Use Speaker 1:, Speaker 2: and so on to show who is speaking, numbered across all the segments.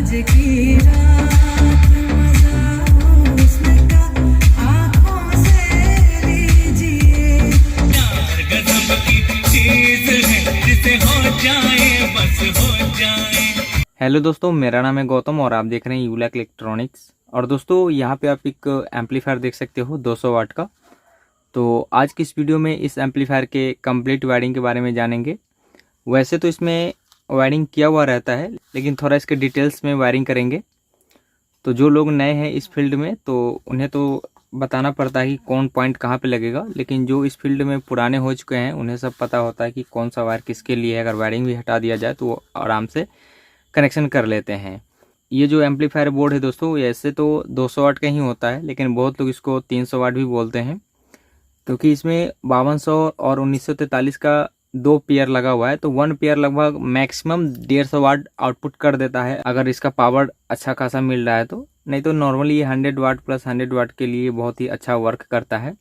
Speaker 1: प्यार गजब की चीज है जिसे हो जाए बस हो जाए।
Speaker 2: हेलो दोस्तों, मेरा नाम है गौतम और आप देख रहे हैं यूलैक इलेक्ट्रॉनिक्स। और दोस्तों यहाँ पे आप एक एम्पलीफायर देख सकते हो 200 वाट का। तो आज की इस वीडियो में इस एम्पलीफायर के कंप्लीट वायरिंग के बारे में जानेंगे। वैसे तो इसमें वायरिंग किया हुआ रहता है, लेकिन थोड़ा इसके डिटेल्स में वायरिंग करेंगे। तो जो लोग नए हैं इस फील्ड में तो उन्हें तो बताना पड़ता है कि कौन पॉइंट कहाँ पे लगेगा, लेकिन जो इस फील्ड में पुराने हो चुके हैं उन्हें सब पता होता है कि कौन सा वायर किसके लिए है। अगर वायरिंग भी हटा दिया जाए तो वो आराम से कनेक्शन कर लेते हैं। ये जो एम्पलीफायर बोर्ड है दोस्तों, ऐसे तो 200 वाट का ही होता है, लेकिन बहुत लोग इसको 300 वाट भी बोलते हैं, क्योंकि इसमें 5200 और 1943 का 2 पेयर लगा हुआ है। तो 1 पेयर लगभग मैक्सिमम 150 वाट आउटपुट कर देता है, अगर इसका पावर अच्छा खासा मिल रहा है तो। नहीं तो नॉर्मली ये 100 वाट प्लस 100 वाट के लिए बहुत ही अच्छा वर्क करता है।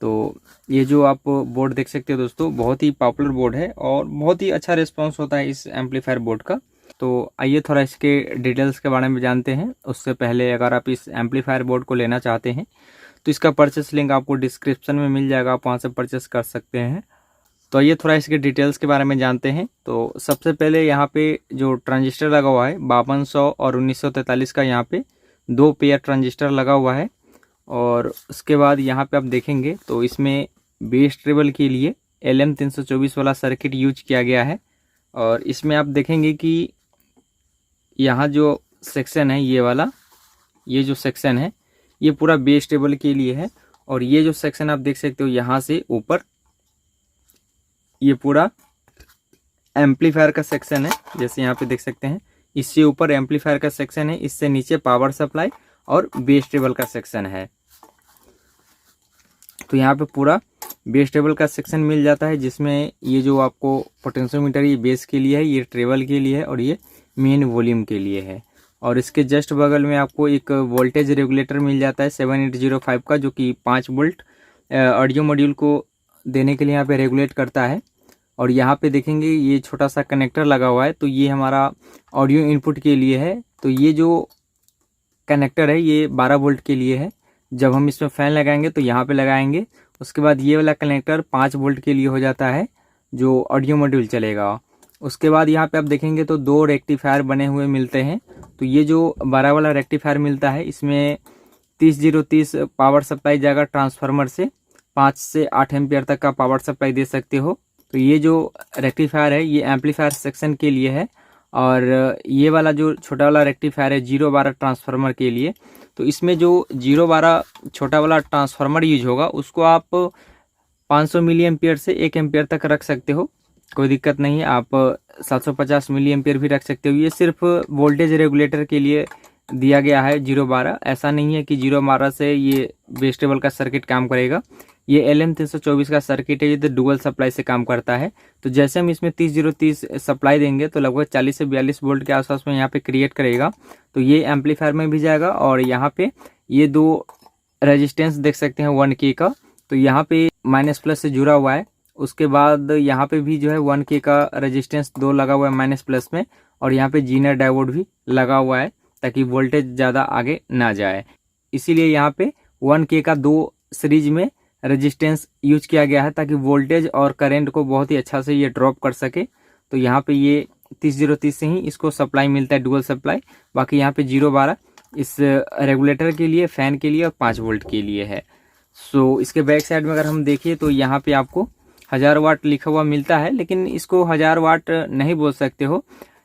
Speaker 2: तो ये जो आप बोर्ड देख सकते हो दोस्तों, बहुत ही पॉपुलर बोर्ड है और बहुत ही अच्छा रिस्पॉन्स होता है इस एम्पलीफायर बोर्ड का। तो आइए थोड़ा इसके डिटेल्स के बारे में जानते हैं। उससे पहले अगर आप इस एम्पलीफायर बोर्ड को लेना चाहते हैं तो इसका परचेस लिंक आपको डिस्क्रिप्शन में मिल जाएगा, आप वहाँ से परचेस कर सकते हैं। तो आइए थोड़ा इसके डिटेल्स के बारे में जानते हैं। तो सबसे पहले यहाँ पे जो ट्रांजिस्टर लगा हुआ है 5200 और 1943 का, यहाँ पे 2 पेयर ट्रांजिस्टर लगा हुआ है। और उसके बाद यहाँ पे आप देखेंगे तो इसमें बेस ट्रेबल के लिए LM324 वाला सर्किट यूज किया गया है। और इसमें आप देखेंगे कि यहाँ जो सेक्शन है ये वाला, ये जो सेक्शन है ये पूरा बेस टेबल के लिए है। और ये जो सेक्शन आप देख सकते हो यहाँ से ऊपर, ये पूरा एम्पलीफायर का सेक्शन है। जैसे यहाँ पे देख सकते हैं, इससे ऊपर एम्पलीफायर का सेक्शन है, इससे नीचे पावर सप्लाई और बेस टेबल का सेक्शन है। तो यहाँ पे पूरा बेस टेबल का सेक्शन मिल जाता है, जिसमें ये जो आपको पोटेंशियोमीटर ये बेस के लिए है, ये ट्रेबल के लिए है और ये मेन वॉल्यूम के लिए है। और इसके जस्ट बगल में आपको एक वोल्टेज रेगुलेटर मिल जाता है 7805 का, जो कि 5 वोल्ट ऑडियो मॉड्यूल को देने के लिए यहाँ पे रेगुलेट करता है। और यहाँ पे देखेंगे ये छोटा सा कनेक्टर लगा हुआ है, तो ये हमारा ऑडियो इनपुट के लिए है। तो ये जो कनेक्टर है ये 12 वोल्ट के लिए है। जब हम इसमें फ़ैन लगाएंगे तो यहाँ पे लगाएंगे। उसके बाद ये वाला कनेक्टर 5 वोल्ट के लिए हो जाता है, जो ऑडियो मॉड्यूल चलेगा। उसके बाद यहाँ पे आप देखेंगे तो 2 रेक्टिफायर बने हुए मिलते हैं। तो ये जो 12 वाला रेक्टिफायर मिलता है, इसमें 30-030 पावर सप्लाई जाएगा ट्रांसफार्मर से, 5 से 8 एम्पियर तक का पावर सप्लाई दे सकते हो। तो ये जो रेक्टिफायर है ये एम्पलीफायर सेक्शन के लिए है। और ये वाला जो छोटा वाला रेक्टिफायर है 012 ट्रांसफार्मर के लिए। तो इसमें जो 012 छोटा वाला ट्रांसफार्मर यूज होगा उसको आप 500 मिली एम्पियर से 1 एम्पियर तक रख सकते हो, कोई दिक्कत नहीं है। आप 750 मिली एम्पियर भी रख सकते हो। ये सिर्फ वोल्टेज रेगुलेटर के लिए दिया गया है 012। ऐसा नहीं है कि 012 से ये बेस टेबल का सर्किट काम करेगा। ये LM324 का सर्किट है, ये तो डुअल सप्लाई से काम करता है। तो जैसे हम इसमें 30-030 सप्लाई देंगे तो लगभग 40 से 42 वोल्ट के आसपास में यहाँ पे क्रिएट करेगा। तो ये एम्पलीफायर में भी जाएगा। और यहाँ पे ये 2 रेजिस्टेंस देख सकते हैं 1K का, तो यहाँ पे माइनस प्लस से जुड़ा हुआ है। उसके बाद यहाँ पे भी जो है 1K का रेजिस्टेंस 2 लगा हुआ है माइनस प्लस में। और यहाँ पे जीनर डायोड भी लगा हुआ है, ताकि वोल्टेज ज़्यादा आगे ना जाए। इसीलिए यहाँ पे 1K का 2 सीरीज में रेजिस्टेंस यूज किया गया है, ताकि वोल्टेज और करंट को बहुत ही अच्छा से ये ड्रॉप कर सके। तो यहाँ पे ये 30-030 से ही इसको सप्लाई मिलता है, डुअल सप्लाई। बाकी यहाँ पे 012 इस रेगुलेटर के लिए, फैन के लिए और 5 वोल्ट के लिए है। सो इसके बैक साइड में अगर हम देखिए तो यहाँ पे आपको 1000 वाट लिखा हुआ मिलता है, लेकिन इसको 1000 वाट नहीं बोल सकते हो।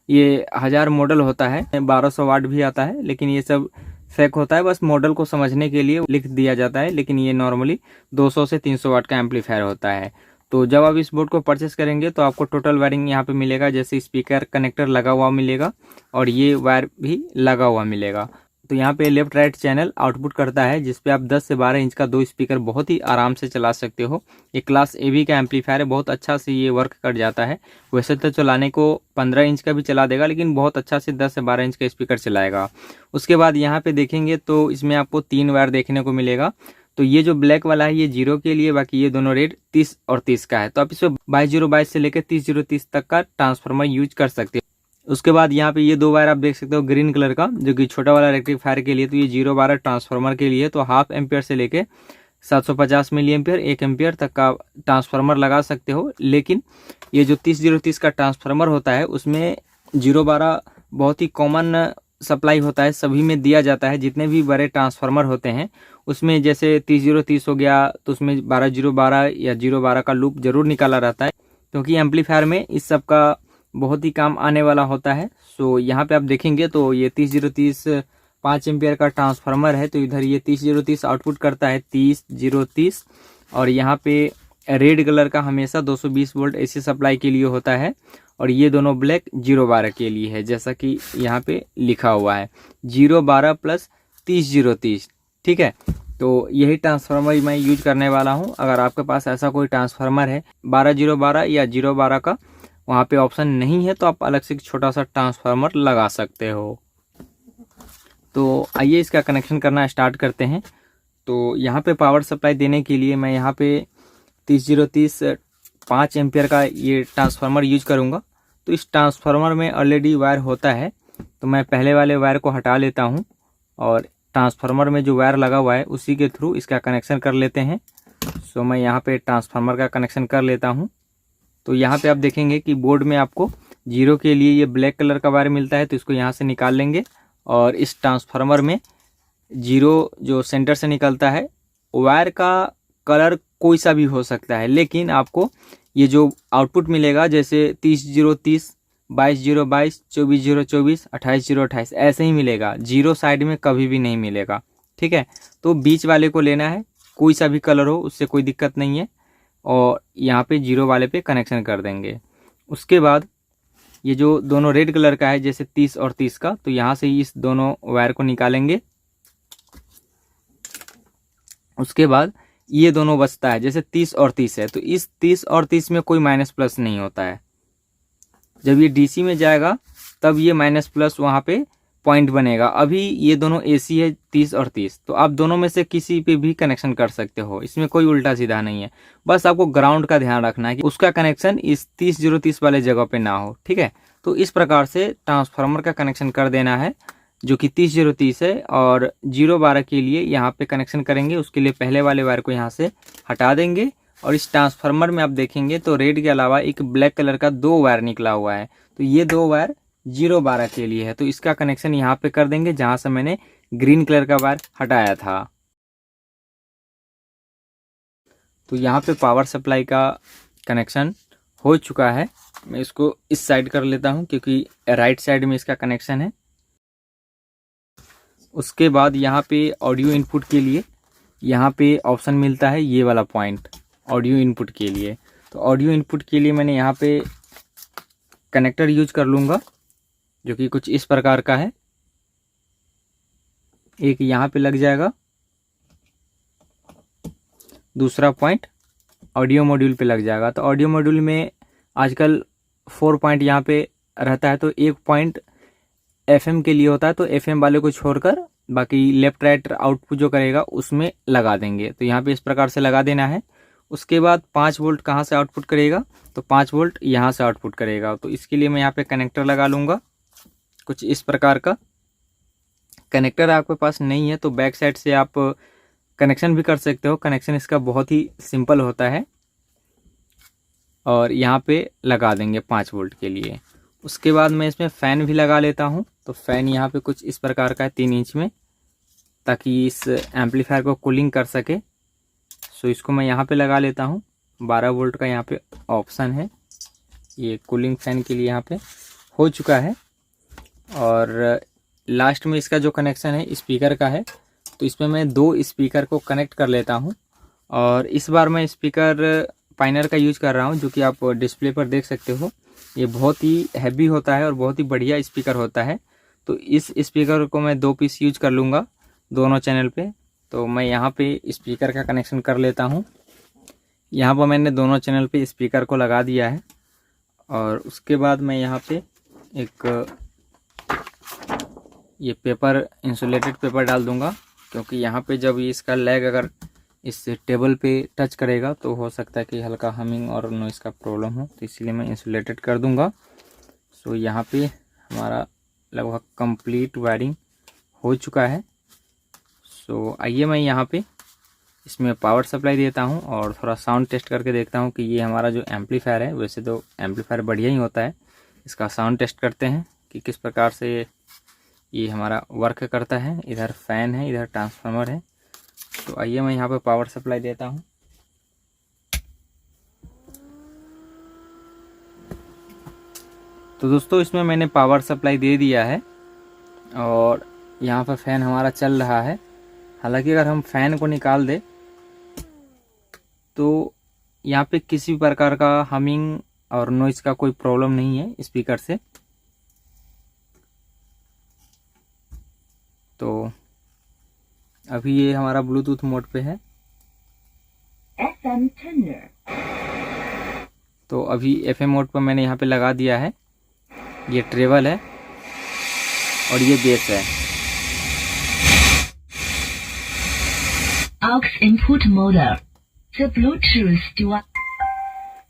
Speaker 2: ये 1000 मॉडल होता है, 1200 वाट भी आता है, लेकिन ये सब फेक होता है, बस मॉडल को समझने के लिए लिख दिया जाता है। लेकिन ये नॉर्मली 200 से 300 वाट का एम्पलीफायर होता है। तो जब आप इस बोर्ड को परचेस करेंगे तो आपको टोटल वायरिंग यहाँ पे मिलेगा, जैसे स्पीकर कनेक्टर लगा हुआ मिलेगा और ये वायर भी लगा हुआ मिलेगा। तो यहाँ पे लेफ्ट राइट चैनल आउटपुट करता है, जिसपे आप 10 से 12 इंच का 2 स्पीकर बहुत ही आराम से चला सकते हो। ये क्लास AB का एम्पलीफायर है, बहुत अच्छा से ये वर्क कर जाता है। वैसे तो चलाने को 15 इंच का भी चला देगा, लेकिन बहुत अच्छा से 10 से 12 इंच का स्पीकर चलाएगा। उसके बाद यहाँ पे देखेंगे तो इसमें आपको 3 वायर देखने को मिलेगा। तो ये जो ब्लैक वाला है ये 0 के लिए, बाकी ये दोनों रेड 30 और 30 का है। तो आप इसमें 22 0 22 से लेकर 30 0 30 तक का ट्रांसफार्मर यूज कर सकते हो। उसके बाद यहाँ पे ये 2 वायर आप देख सकते हो ग्रीन कलर का, जो कि छोटा वाला रेक्टिफायर के लिए, तो ये 012 ट्रांसफार्मर के लिए। तो 1/2 एम्पियर से लेके 750 मिली एम्पियर 1 एम्पियर तक का ट्रांसफार्मर लगा सकते हो। लेकिन ये जो 30030 का ट्रांसफार्मर होता है उसमें 012 बहुत ही कॉमन सप्लाई होता है, सभी में दिया जाता है। जितने भी बड़े ट्रांसफार्मर होते हैं उसमें जैसे 30030 हो गया तो उसमें 12012 या 012 का लूप जरूर निकाला रहता है, क्योंकि एम्पलीफायर में इस सब का बहुत ही काम आने वाला होता है। सो यहाँ पे आप देखेंगे तो ये 30030 5 एम्पियर का ट्रांसफार्मर है, तो इधर ये 30030 आउटपुट करता है 30030। और यहाँ पे रेड कलर का हमेशा 220 वोल्ट एसी सप्लाई के लिए होता है, और ये दोनों ब्लैक 012 के लिए है, जैसा कि यहाँ पे लिखा हुआ है 012 प्लस 30030। ठीक है, तो यही ट्रांसफार्मर मैं यूज करने वाला हूँ। अगर आपके पास ऐसा कोई ट्रांसफार्मर है 12012 या 012 का, वहाँ पे ऑप्शन नहीं है, तो आप अलग से छोटा सा ट्रांसफार्मर लगा सकते हो। तो आइए इसका कनेक्शन करना स्टार्ट करते हैं। तो यहाँ पे पावर सप्लाई देने के लिए मैं यहाँ पे 30030 5 एम्पियर का ये ट्रांसफार्मर यूज करूँगा। तो इस ट्रांसफार्मर में ऑलरेडी वायर होता है, तो मैं पहले वाले वायर को हटा लेता हूँ और ट्रांसफार्मर में जो वायर लगा हुआ है उसी के थ्रू इसका कनेक्शन कर लेते हैं। सो मैं यहाँ पे ट्रांसफार्मर का कनेक्शन कर लेता हूँ। तो यहाँ पे आप देखेंगे कि बोर्ड में आपको 0 के लिए ये ब्लैक कलर का वायर मिलता है, तो इसको यहाँ से निकाल लेंगे। और इस ट्रांसफार्मर में 0 जो सेंटर से निकलता है, वायर का कलर कोई सा भी हो सकता है, लेकिन आपको ये जो आउटपुट मिलेगा जैसे 30030 22022 24024 28028 ऐसे ही मिलेगा, 0 साइड में कभी भी नहीं मिलेगा। ठीक है, तो बीच वाले को लेना है, कोई सा भी कलर हो उससे कोई दिक्कत नहीं है, और यहाँ पे 0 वाले पे कनेक्शन कर देंगे। उसके बाद ये जो दोनों रेड कलर का है जैसे 30 और 30 का, तो यहाँ से इस दोनों वायर को निकालेंगे। उसके बाद ये दोनों बचता है जैसे 30 और 30 है, तो इस 30 और 30 में कोई माइनस प्लस नहीं होता है। जब ये डीसी में जाएगा तब ये माइनस प्लस वहाँ पे पॉइंट बनेगा। अभी ये दोनों एसी है 30 और 30, तो आप दोनों में से किसी पे भी कनेक्शन कर सकते हो, इसमें कोई उल्टा सीधा नहीं है। बस आपको ग्राउंड का ध्यान रखना है कि उसका कनेक्शन इस 30030 वाले जगह पे ना हो। ठीक है, तो इस प्रकार से ट्रांसफार्मर का कनेक्शन कर देना है, जो कि 30030 है। और 012 के लिए यहाँ पे कनेक्शन करेंगे, उसके लिए पहले वाले वायर को यहाँ से हटा देंगे। और इस ट्रांसफार्मर में आप देखेंगे तो रेड के अलावा एक ब्लैक कलर का 2 वायर निकला हुआ है, तो ये 2 वायर 012 के लिए है, तो इसका कनेक्शन यहाँ पे कर देंगे जहां से मैंने ग्रीन कलर का वायर हटाया था। तो यहाँ पे पावर सप्लाई का कनेक्शन हो चुका है। मैं इसको इस साइड कर लेता हूँ क्योंकि राइट साइड में इसका कनेक्शन है। उसके बाद यहाँ पे ऑडियो इनपुट के लिए यहाँ पे ऑप्शन मिलता है ये वाला पॉइंट ऑडियो इनपुट के लिए। तो ऑडियो इनपुट के लिए मैंने यहाँ पे कनेक्टर यूज कर लूँगा, जो कि कुछ इस प्रकार का है। एक यहाँ पे लग जाएगा, दूसरा पॉइंट ऑडियो मॉड्यूल पे लग जाएगा। तो ऑडियो मॉड्यूल में आजकल 4 पॉइंट यहाँ पे रहता है, तो एक पॉइंट एफएम के लिए होता है, तो एफएम वाले को छोड़कर बाकी लेफ्ट राइट आउटपुट जो करेगा उसमें लगा देंगे। तो यहाँ पे इस प्रकार से लगा देना है। उसके बाद 5 वोल्ट कहाँ से आउटपुट करेगा, तो 5 वोल्ट यहाँ से आउटपुट करेगा। तो इसके लिए मैं यहाँ पे कनेक्टर लगा लूँगा, कुछ इस प्रकार का। कनेक्टर आपके पास नहीं है तो बैक साइड से आप कनेक्शन भी कर सकते हो। कनेक्शन इसका बहुत ही सिंपल होता है, और यहाँ पे लगा देंगे 5 वोल्ट के लिए। उसके बाद मैं इसमें फ़ैन भी लगा लेता हूँ। तो फ़ैन यहाँ पे कुछ इस प्रकार का है 3 इंच में, ताकि इस एम्पलीफायर को कूलिंग कर सके। सो इसको मैं यहाँ पे लगा लेता हूँ। 12 वोल्ट का यहाँ पे ऑप्शन है, ये कूलिंग फ़ैन के लिए यहाँ पे हो चुका है। और लास्ट में इसका जो कनेक्शन है स्पीकर का है, तो इसमें मैं 2 स्पीकर को कनेक्ट कर लेता हूँ। और इस बार मैं स्पीकर पाइनर का यूज कर रहा हूँ, जो कि आप डिस्प्ले पर देख सकते हो। ये बहुत ही हैवी होता है और बहुत ही बढ़िया स्पीकर होता है। तो इस स्पीकर को मैं 2 पीस यूज कर लूँगा दोनों चैनल पे। तो मैं यहाँ पे स्पीकर का कनेक्शन कर लेता हूँ। यहाँ पर मैंने दोनों चैनल पे स्पीकर को लगा दिया है। और उसके बाद मैं यहाँ पे एक ये पेपर इंसुलेटेड पेपर डाल दूँगा, क्योंकि यहाँ पे जब इसका लेग अगर इस टेबल पे टच करेगा तो हो सकता है कि हल्का हमिंग और नॉइस का प्रॉब्लम हो, तो इसीलिए मैं इंसुलेटेड कर दूंगा। सो यहाँ पे हमारा लगभग कंप्लीट वायरिंग हो चुका है। सो आइए मैं यहाँ पे इसमें पावर सप्लाई देता हूँ और थोड़ा साउंड टेस्ट करके देखता हूँ कि ये हमारा जो एम्पलीफायर है, वैसे तो एम्पलीफायर बढ़िया ही होता है, इसका साउंड टेस्ट करते हैं कि किस प्रकार से ये हमारा वर्क करता है। इधर फैन है, इधर ट्रांसफार्मर है। तो आइए मैं यहाँ पे पावर सप्लाई देता हूँ। तो दोस्तों इसमें मैंने पावर सप्लाई दे दिया है और यहाँ पर फैन हमारा चल रहा है। हालांकि अगर हम फैन को निकाल दे तो यहाँ पे किसी भी प्रकार का हमिंग और नॉइज का कोई प्रॉब्लम नहीं है स्पीकर से। तो अभी ये हमारा ब्लूटूथ मोड पे है।
Speaker 3: FM tenor.
Speaker 2: तो अभी FM मोड पर मैंने यहाँ पे लगा दिया है। ये ट्रेवल है और ये बेस है।
Speaker 3: Aux input motor. The Bluetooth device.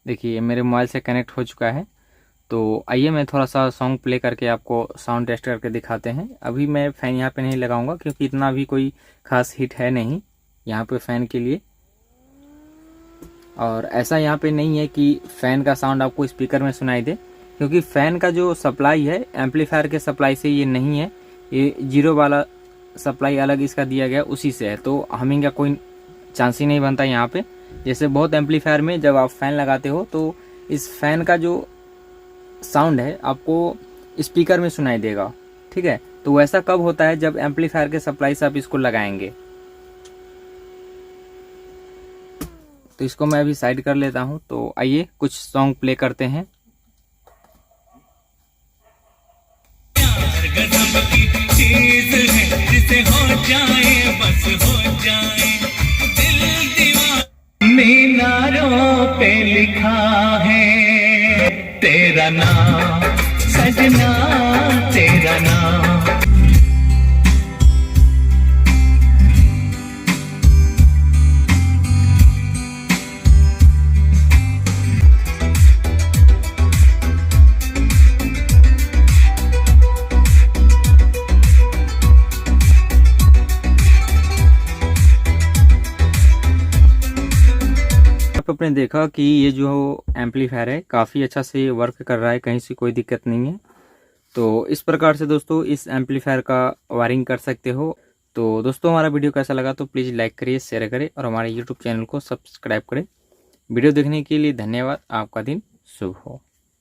Speaker 2: देखिए मेरे मोबाइल से कनेक्ट हो चुका है। तो आइए मैं थोड़ा सा सॉन्ग प्ले करके आपको साउंड टेस्ट करके दिखाते हैं। अभी मैं फ़ैन यहाँ पे नहीं लगाऊंगा क्योंकि इतना भी कोई खास हिट है नहीं यहाँ पे फ़ैन के लिए। और ऐसा यहाँ पे नहीं है कि फ़ैन का साउंड आपको स्पीकर में सुनाई दे, क्योंकि फ़ैन का जो सप्लाई है एम्पलीफायर के सप्लाई से ये नहीं है, ये जीरो वाला सप्लाई अलग इसका दिया गया उसी से है। तो हमिंग का कोई चांस ही नहीं बनता यहाँ पे। जैसे बहुत एम्पलीफायर में जब आप फ़ैन लगाते हो तो इस फ़ैन का जो साउंड है आपको स्पीकर में सुनाई देगा, ठीक है। तो वैसा कब होता है? जब एम्पलीफायर के सप्लाई से आप इसको लगाएंगे। तो इसको मैं अभी साइड कर लेता हूँ। तो आइए कुछ सॉन्ग प्ले करते हैं।
Speaker 1: प्यार गजब की चीज है, जिसे हो जाए बस हो जाए। दिल दीवाना मीनारों पे लिखा है तेरा नाम, सजना तेरा नाम।
Speaker 2: आपने देखा कि ये जो एम्पलीफायर है काफ़ी अच्छा से वर्क कर रहा है, कहीं से कोई दिक्कत नहीं है। तो इस प्रकार से दोस्तों इस एम्पलीफायर का वायरिंग कर सकते हो। तो दोस्तों हमारा वीडियो कैसा लगा तो प्लीज़ लाइक करिए, शेयर करें और हमारे यूट्यूब चैनल को सब्सक्राइब करें। वीडियो देखने के लिए धन्यवाद। आपका दिन शुभ हो।